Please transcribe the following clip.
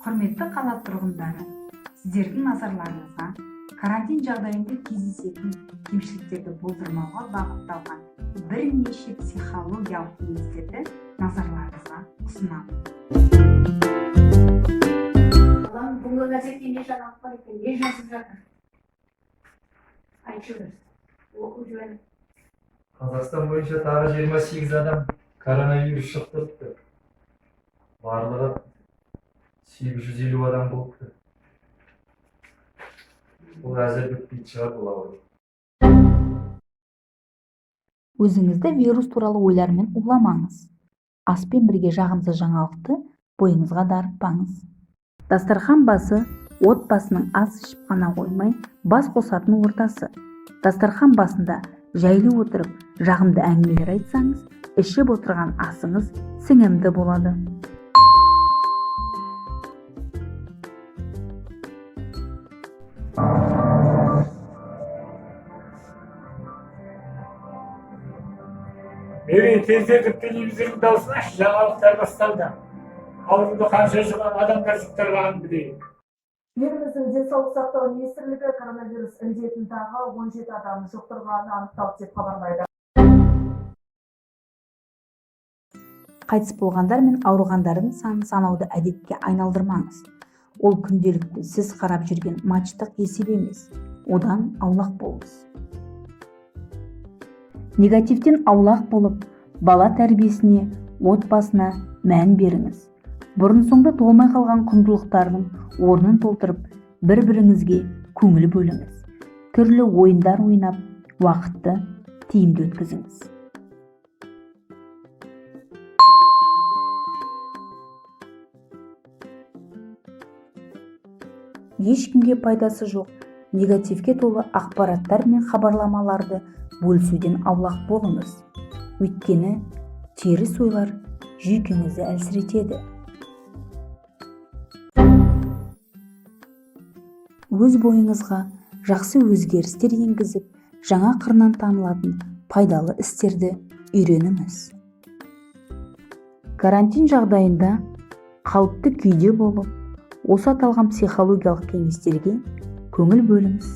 Құрметті қала тұрғындары, сіздердің назарларыңызға карантин жағдайында кездесетін кемшіліктерді болдырмауға бағытталған бірнеше психологиялық кеңестерді назарларыңызға ұсынамын. Бүгінгі газетте не жаңалық бар екен, не жазып жатыр? Айтыңыз, оқып жіберіңіз. Қазақстан бойынша тағы 28 адам коронавирус жұқтырыпты. Барлығы 850 адам болыпты. Бұл әзір бітпейтін шығар бұл ауру. Өзіңізді вирус туралы ойлармен уламаңыз. Аспен бірге жағымсыз жаңалықты бойыңызға дарытпаңыз. Дастархан басы отбасының ас ішіп қана қоймай, бас қосатын ортасы. Дастархан басында жайлы отырып, жағымды әңгімелер айтсаңыз, ішіп отырған асыңыз сіңімді болады. Бері тездетіп телевизордың дауысын аш, жаңалықтар басталды. Ауруды қанша жұған адамдар жұқтырғанын білейік. Еліміздің денсаулық сақтау министрлігі коронавирус індетін тағы 17 адам жұқтырғаны анықталды деп хабарлайды. Қайтыс болғандар мен ауырғандардың санын санауды әдетке айналдырмаңыз. Ол күнделікті сіз қарап жүрген матчтық есеп емес. Одан аулақ болыңыз. Негативтен аулақ болып, бала тәрбиесіне, отбасына мән беріңіз. Бұрын соңды толмай қалған құндылықтардың орнын толтырып, бір-біріңізге көңіл бөліңіз. Түрлі ойындар ойнап, уақытты тиімді өткізіңіз. Ешкімге пайдасы жоқ негативке толы ақпараттар мен хабарламаларды бөлісуден аулақ болыңыз. Өйткені теріс ойлар жүйкеңізді әлсіретеді. Өз бойыңызға жақсы өзгерістер енгізіп, жаңа қырынан танылатын пайдалы істерді үйреніңіз. Карантин жағдайында қалыпты күйде болып, осы аталған психологиялық кеңестерге көңіл бөліңіз.